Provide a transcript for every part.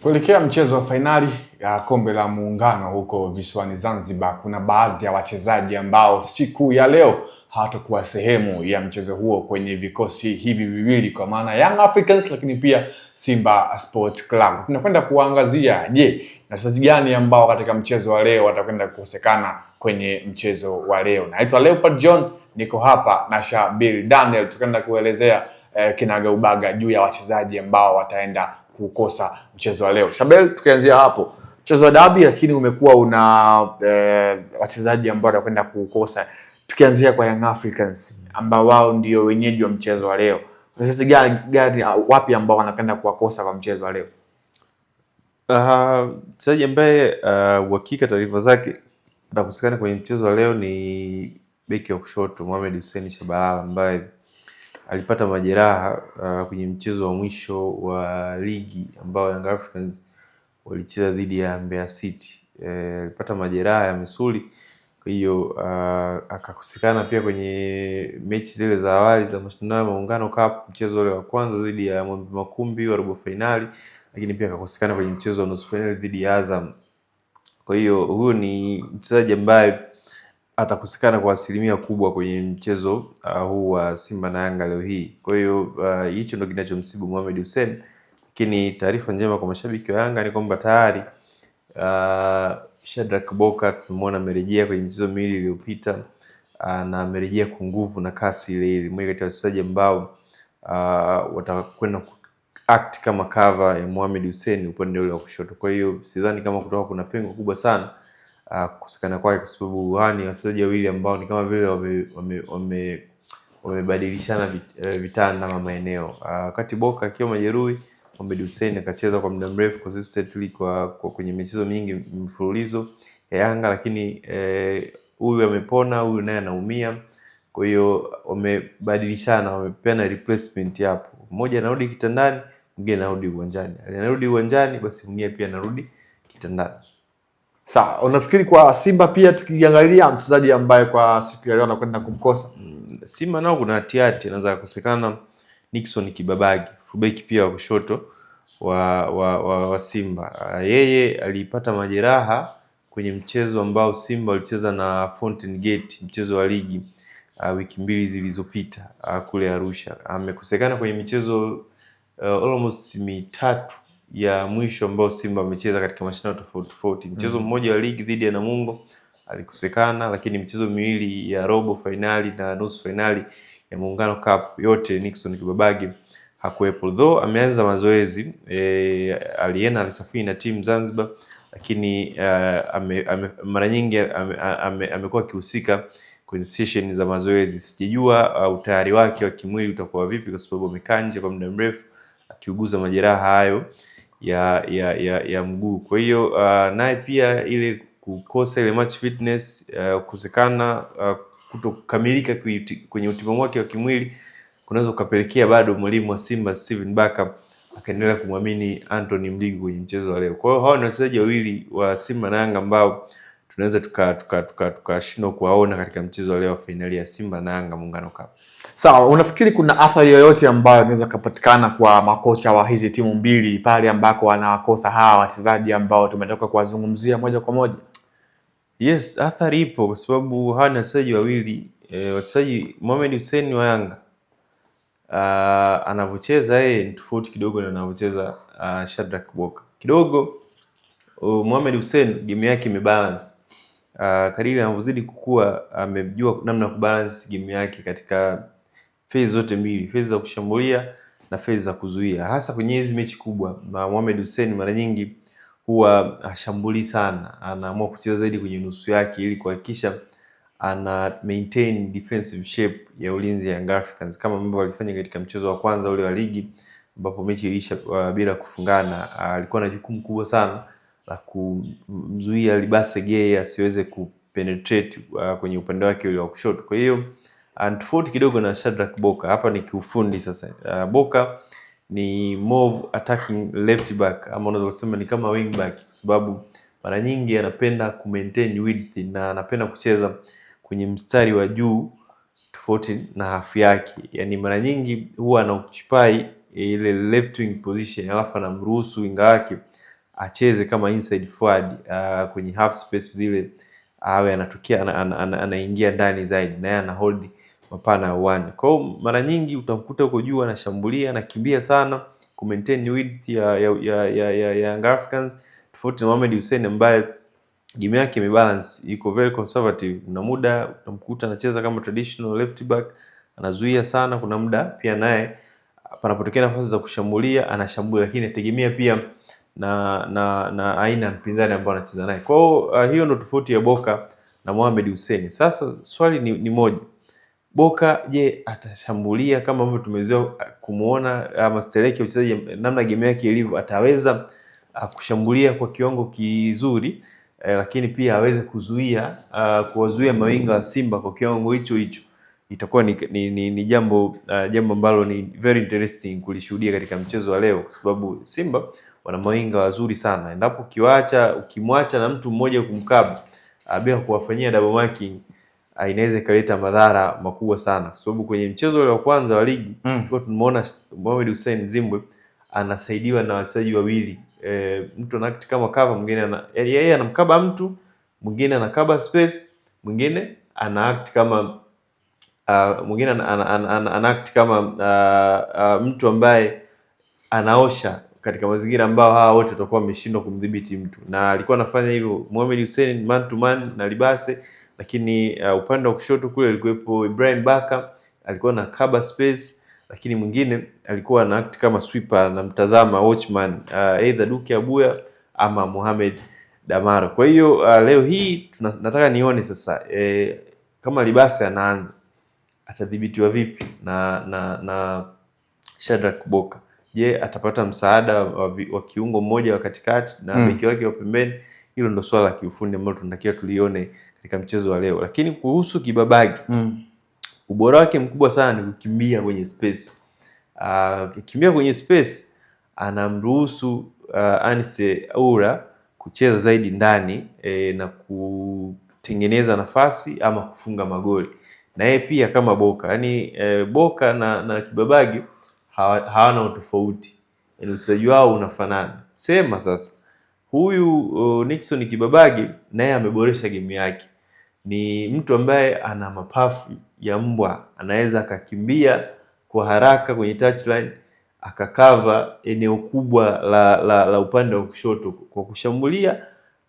Kuelekea mchezo wa fainali ya kombe la muungano huko visiwani Zanzibar, kuna baadhi ya wachezaji ambao siku ya leo hawatakuwa sehemu ya mchezo huo kwenye vikosi hivi viwili, kwa maana Young Africans lakini pia Simba Sport Club. Tunakwenda kuangazia je, wachezaji gani ambao katika mchezo wa leo watakwenda kukosekana kwenye mchezo wa leo. Naitwa Leopard John, niko hapa na Shabir Daniel, tukaenda kuelezea kinagaubaga juu ya wachezaji ambao wataenda kukosa mchezo wa leo. Shabel, tukianzia hapo, mchezo wa dabi lakini umekuwa una wachezaji ambao watakwenda kukosa. Tukianzia kwa Young Africans ambao wao ndio wenyeji wa mchezo wa leo, wachezaji gani wapi ambao wanakwenda kuwakosa kwa mchezo wa leo? Mchezaji ambaye uhakika taarifa zake atakosekana kwenye mchezo wa leo ni beki wa kushoto Mohamed Hussein Shabalala ambaye alipata majeraha kwenye mchezo wa mwisho wa ligi ambao Young Africans walicheza dhidi ya Mbeya City. Alipata majeraha ya misuli, kwa hiyo akakosekana pia kwenye mechi zile za awali za mashindano ya Muungano Cup, mchezo ule wa kwanza dhidi ya Makumbi wa robo finali, lakini pia akakosekana kwenye mchezo wa nusu finali dhidi ya Azam. Kwa hiyo huyu ni mchezaji ambaye atakosekana kwa asilimia kubwa kwenye mchezo huu wa Simba na Yanga leo hii. Kwa hiyo hicho ndio kinachomsibu Mohamed Hussein, lakini taarifa njema kwa mashabiki wa Yanga ni kwamba tayari Shadrack Boka tumeona amerejea kwenye michezo miwili iliyopita, na amerejea kwa nguvu na kasi ile mmoja kati ya wachezaji ambao watakwenda act kama cover ya Mohamed Hussein upande ule wa kushoto. Kwa hiyo sidhani kama kutoka kuna pengo kubwa sana kukosekana kwake, kwa sababu wachezaji wawili ambao ni kama vile wamebadilishana vitanda ama maeneo. Wakati Boka akiwa majeruhi, Mohamed Hussein akacheza kwa muda mrefu consistently kwa kwenye michezo mingi mfululizo ya Yanga, lakini huyu amepona, huyu naye anaumia. Kwa hiyo wamebadilishana, wamepeana replacement hapo. Mmoja anarudi kitandani, mwingine anarudi uwanjani. Anarudi uwanjani basi mwingine pia anarudi kitandani. Sawa, unafikiri kwa Simba pia tukiangalia mchezaji ambaye kwa siku ya leo anakwenda kumkosa? Simba nao kuna hatihati, anaweza kukosekana Nixon Kibabagi, fullback pia wa kushoto wa Simba. Yeye alipata majeraha kwenye mchezo ambao Simba walicheza na Fountain Gate, mchezo wa ligi wiki mbili zilizopita kule Arusha. Amekosekana kwenye michezo almost mitatu ya mwisho ambao Simba wamecheza katika mashindano tofauti. Mchezo mmoja wa ligi dhidi ya Namungo alikosekana, lakini michezo miwili ya robo finali na nusu finali ya Muungano Cup yote Nixon Kibabagi hakuwepo. Though ameanza mazoezi, alienda alisafiri na timu Zanzibar, lakini mara nyingi amekuwa akihusika kwenye session za mazoezi. Sijajua utayari wake wa kimwili utakuwa vipi, kwa sababu amekaa nje kwa muda mrefu akiuguza majeraha hayo ya mguu. Kwa hiyo naye pia ile kukosa ile match fitness, kukosekana kutokamilika kwenye utimamu wake wa kimwili kunaweza kupelekea bado mwalimu wa Simba Steven Baka akaendelea kumwamini Anthony Mligo kwenye mchezo wa leo. Kwa hiyo hao ni wachezaji wawili wa Simba na Yanga ambao tunaweza tukashindwa kuwaona katika mchezo wa leo wa finali ya Simba na Yanga Muungano Cup. Sawa, unafikiri kuna athari yoyote ambayo inaweza kupatikana kwa makocha wa hizi timu mbili pale ambako wanawakosa hawa wachezaji ambao tumetoka kuwazungumzia moja kwa moja? Yes, athari ipo kwa sababu hawa ni wachezaji wawili, wachezaji Mohamed Hussein wa Yanga anavyocheza yeye ni tofauti kidogo na anavyocheza Shadrack Boka. Kidogo Mohamed Hussein game yake imebalance. Kadiri anavyozidi kukua amejua namna ya kubalance game yake katika phase zote mbili, phase za kushambulia na phase za kuzuia. Hasa kwenye hizi mechi kubwa, Mohamed Hussein mara nyingi huwa hashambuli sana, anaamua kucheza zaidi kwenye nusu yake ili kuhakikisha ana maintain defensive shape ya ulinzi ya Young Africans, kama ambavyo walifanya katika mchezo wa kwanza ule wa ligi ambapo mechi ilisha bila kufungana. Alikuwa na jukumu kubwa sana la kumzuia Libase Gay asiweze kupenetrate kwenye upande wake ule wa kushoto. Kwa hiyo tofauti kidogo na Shadrack Boka. Hapa ni kiufundi sasa. Boka ni more attacking left back, ama unaweza kusema ni kama wing back, kwa sababu mara nyingi anapenda ku maintain width na anapenda kucheza kwenye mstari wa juu tofauti na half yake. Yani mara nyingi huwa anaoccupy ile left wing position, alafu anamruhusu winga wake acheze kama inside forward kwenye half space zile, awe anatokea anaingia ndani zaidi, na yeye ana hold mapana ya uwanja. Kwa hiyo mara nyingi utamkuta huko juu anashambulia, anakimbia sana ku maintain width ya Young Africans, tofauti na Mohamed Hussein ambaye game yake imebalance, iko very conservative. Kuna muda utamkuta anacheza kama traditional left back, anazuia sana. Kuna muda pia naye panapotokea nafasi za kushambulia anashambulia, lakini inategemea pia na aina ya mpinzani ambao anacheza naye. Kwa hiyo hiyo ndio tofauti ya Boka na Mohamed Hussein. Sasa swali ni moja. Boka je, atashambulia kama ambavyo tumezoea kumuona ama Stereki uchezaji namna game yake ilivyo, ataweza kushambulia kwa kiwango kizuri lakini pia aweze kuwazuia mawinga wa Simba kwa kiwango hicho? Itakuwa ni jambo ambalo ni very interesting kulishuhudia katika mchezo wa leo, kwa sababu Simba wana mawinga wazuri sana. Endapo ukimwacha na mtu mmoja kumkaba bila kuwafanyia double marking, inaweza ikaleta madhara makubwa sana, kwa sababu kwenye mchezo ule wa kwanza wa ligi tulikuwa tumeona Mohamed Hussein Zimbwe anasaidiwa na wachezaji wawili. Mtu anact kama cover, mwingine yeye anamkaba mtu, mwingine anakaba space, mwingine anaact kama mtu ambaye anaosha katika mazingira ambao hawa wote watakuwa wameshindwa kumdhibiti mtu, na alikuwa anafanya hivyo Mohamed Hussein man to man na Libase. Lakini upande wa kushoto kule alikuwepo Ibrahim Baka, alikuwa na cover space, lakini mwingine alikuwa na act kama sweeper na mtazama watchman, either Duke Abuya ama Mohamed Damaro. Kwa hiyo leo hii nataka nione sasa kama Libase anaanza atadhibitiwa vipi na Shadrack Boka. Je, atapata msaada wa kiungo mmoja wa katikati na beki wake wa pembeni? Hilo ndo swala la kiufundi ambalo tunatakiwa tulione katika mchezo wa leo. Lakini kuhusu Kibabage, ubora wake mkubwa sana ni kukimbia kwenye space. Kimbia kwenye space anamruhusu Anise Aura kucheza zaidi ndani na kutengeneza nafasi ama kufunga magoli. Na yeye pia kama Boka, yani Boka na Kibabage hawana utofauti, yani uchezaji wao unafanana. Sema sasa huyu Nixon Kibabage naye ameboresha game yake. Ni mtu ambaye ana mapafu ya mbwa, anaweza akakimbia kwa haraka kwenye touchline, akakava eneo kubwa la upande wa kushoto kwa kushambulia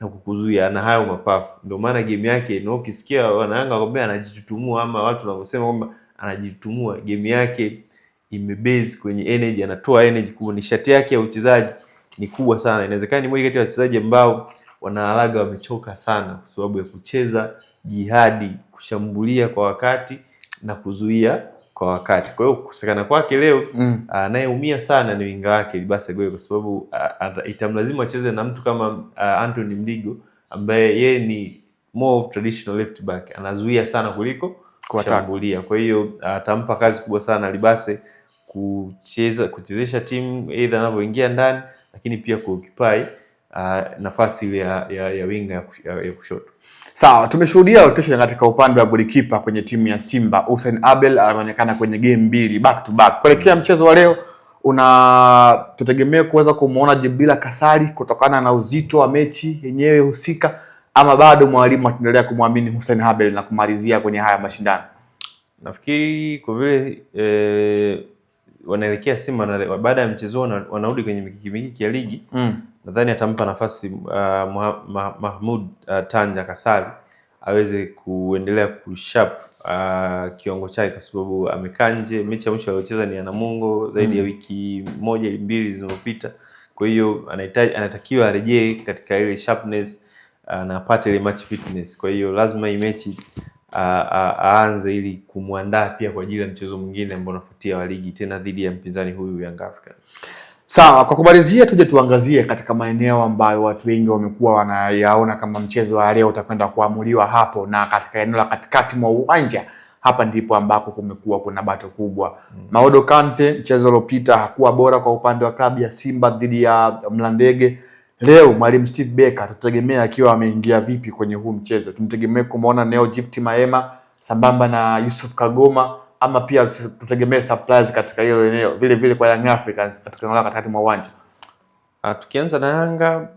na kukuzuia. Ana hayo mapafu, ndio maana game yake ndio ukisikia wanayanga wakwambia anajitutumua, ama watu wanaosema kwamba anajitutumua, game yake imebase kwenye energy, anatoa energy kubwa. Nishati yake ya uchezaji ni kubwa sana. Inawezekana ni mmoja kati ya wachezaji ambao wanaalaga wamechoka sana kwa sababu ya kucheza jihadi, kushambulia kwa wakati na kuzuia kwa wakati. Kwa hiyo kukosekana kwake leo anayeumia sana ni winga wake Libase Gwe, kwa sababu itamlazimu acheze na mtu kama Anthony Mligo ambaye yeye ni more of traditional left back, anazuia sana kuliko kushambulia. Kwa hiyo atampa kazi kubwa sana Libase kuchezesha timu either anapoingia ndani, lakini pia kuoccupy nafasi ile ya winga ya kushoto. Sawa, tumeshuhudia rotation katika upande wa golikipa kwenye timu ya Simba. Hussein Abel anaonekana kwenye game mbili back to back. Kuelekea mchezo wa leo, tutegemea kuweza kumuona Jibrila Kasari kutokana na uzito wa mechi yenyewe husika, ama bado mwalimu ataendelea kumwamini Hussein Abel na kumalizia kwenye haya mashindano? Nafikiri kwa vile wanaelekea Simba baada ya mchezo wanarudi kwenye mikiki ya ligi, nadhani atampa nafasi Mahmoud Tanja Kasari aweze kuendelea kusharp kiwango chake, kwa sababu amekaa nje. Mechi ya mwisho aliocheza ni Namungo zaidi ya wiki moja mbili zilizopita. Kwa hiyo anatakiwa arejee katika ile sharpness na apate ile match fitness. Kwa hiyo lazima hii mechi aanze ili kumuandaa pia kwa ajili ya mchezo mwingine ambao unafuatia wa ligi, tena dhidi ya mpinzani huyu Young Africans. Sawa, kwa kumalizia tuje tuangazie katika maeneo ambayo watu wengi wamekuwa wanayaona kama mchezo wa leo utakwenda kuamuliwa hapo, na katika eneo la katikati mwa uwanja. Hapa ndipo ambako kumekuwa kuna bato kubwa. Maodo Kante mchezo uliopita hakuwa bora kwa upande wa klabu ya Simba dhidi ya Mlandege. Leo mwalimu Steve Becker tutegemea akiwa ameingia vipi kwenye huu mchezo? Tumtegemea kumuona Neo Gift Maema sambamba na Yusuf Kagoma, ama pia tutegemea surprise katika hilo eneo vile vile kwa Young Africans katika eneo katikati mwa uwanja? Tukianza na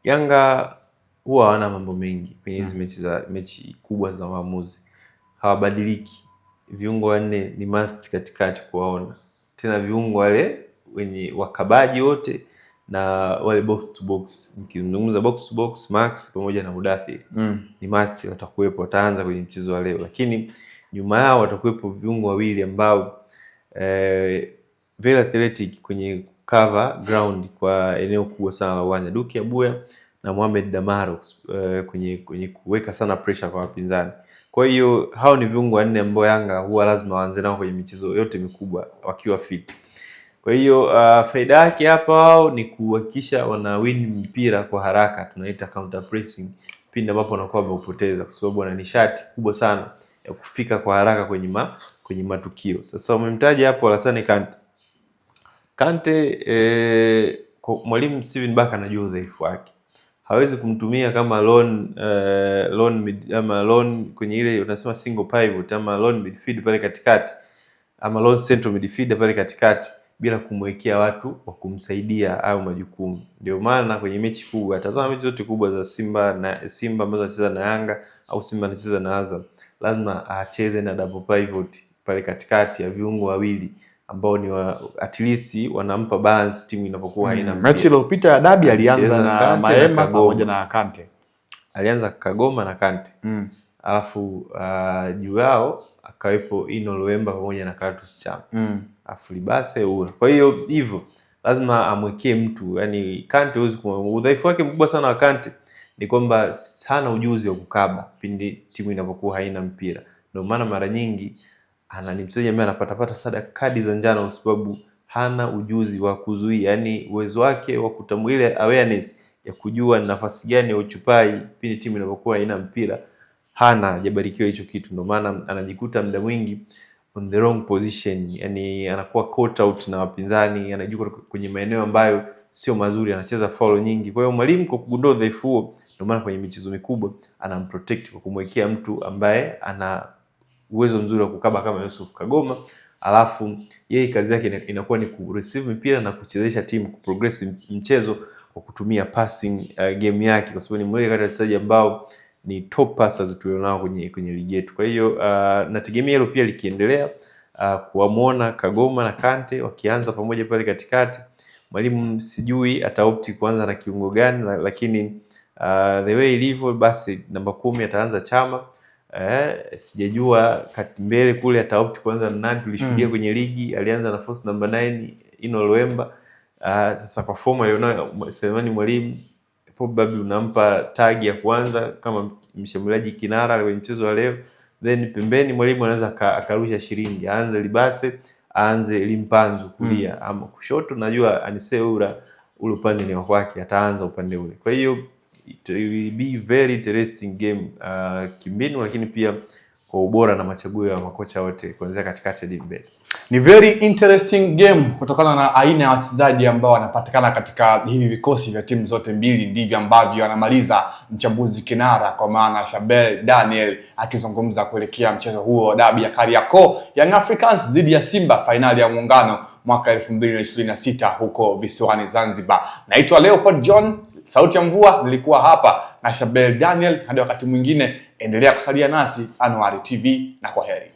Yanga huwa hawana mambo mengi kwenye hizi mechi kubwa za maamuzi. Hawabadiliki. Viungo wanne ni must katikati kuwaona. Tena viungo wale wenye wakabaji wote na wale box to box. Nikizungumza box to box, Max pamoja na Mudathir. Ni must watakuwepo, wataanza kwenye mchezo wa leo. Lakini nyuma yao watakuwepo viungo wawili ambao very athletic kwenye cover ground kwa eneo kubwa sana la uwanja. Duke Abuya na Mohamed Damaro kwenye kuweka sana pressure kwa wapinzani. Kwa hiyo hao ni viungo wanne ambao Yanga huwa lazima waanze nao kwenye michezo yote mikubwa wakiwa fit. Kwa hiyo faida yake hapa wao ni kuhakikisha wana win mpira kwa haraka, tunaita counter pressing, pindi ambapo wanakuwa wameupoteza, kwa sababu wana nishati kubwa sana ya kufika kwa haraka kwenye matukio. Sasa umemtaja hapo Alassane Kante, mwalimu Steven Barker anajua udhaifu wake. Hawezi kumtumia kama lone mid ama lone kwenye ile unasema single pivot ama lone midfield pale katikati ama lone central midfield pale katikati bila kumwekea watu wa kumsaidia au majukumu. Ndio maana kwenye mechi kubwa, tazama mechi zote kubwa za Simba ambazo anacheza na Yanga au Simba anacheza na Azam, lazima acheze na double pivot pale katikati ya viungo wawili ambao ni at least wanampa balance timu inapokuwa haina mpira. Mechi iliyopita ya dabi alianza na Maema pamoja na Kante. Alianza Kagoma na Kante. Alafu juu yao akawepo Ino Luemba pamoja na Clatous Chama. Alafu Libase Ura. Kwa hiyo hivyo lazima amwekee mtu, yani Kante udhaifu wake mkubwa sana wa Kante ni kwamba hana ujuzi wa kukaba pindi timu inapokuwa haina mpira. Ndio maana mara nyingi ni mchezaji ambaye anapata sada kadi za njano kwa sababu hana ujuzi wa kuzuia, yani uwezo wake wa kutambua ile awareness ya kujua nafasi gani ya uchupai pindi timu inapokuwa haina mpira, hajabarikiwa hicho kitu. Ndio maana anajikuta muda mwingi on the wrong position, yani anakuwa caught out na wapinzani, anajikuta kwenye maeneo ambayo sio mazuri, anacheza foul nyingi. Kwa hiyo mwalimu kwa kugundua udhaifu huo, ndio maana kwenye michezo mikubwa anamprotect kwa kumwekea mtu ambaye ana uwezo mzuri wa kukaba kama Yusuf Kagoma, alafu yeye kazi yake inakuwa ni kureceive mipira na kuchezesha timu kuprogress mchezo kwa kutumia passing game yake, kwa sababu ni mmoja kati ya wachezaji ambao ni top passers tulionao kwenye ligi yetu. Kwa hiyo nategemea hilo pia likiendelea, kuwamuona Kagoma na Kante wakianza pamoja pale katikati. Mwalimu sijui ataopti kuanza na kiungo gani, lakini the way ilivyo basi namba 10 ataanza Chama. Sijajua mbele kule ataopti kuanza na nani. Tulishuhudia kwenye ligi alianza na force number 9 Ino Luemba. Sasa kwa form alionayo Selemani mwalimu, probably unampa tag ya kuanza kama mshambuliaji kinara kwenye mchezo wa leo, then pembeni mwalimu anaweza akarusha shilingi, aanze Libase, aanze Limpanzu kulia ama kushoto. Najua Anise Ura ule upande ni wake, ataanza upande ule. Kwa hiyo it will be very interesting game kimbinu, lakini pia kwa ubora na machaguo ya makocha wote kuanzia katikati hadi mbele. Ni very interesting game kutokana na aina ya wachezaji ambao wanapatikana katika hivi vikosi vya timu zote mbili. Ndivyo ambavyo anamaliza mchambuzi kinara kwa maana Shabel Daniel akizungumza kuelekea mchezo huo wa dabi ya Kariakoo, Young Africans dhidi ya Simba, fainali ya Muungano mwaka 2026 huko visiwani Zanzibar. Naitwa Leopold John, sauti ya mvua, nilikuwa hapa na Shabel Daniel. Hadi wakati mwingine, endelea kusalia nasi Anuari TV na kwaheri.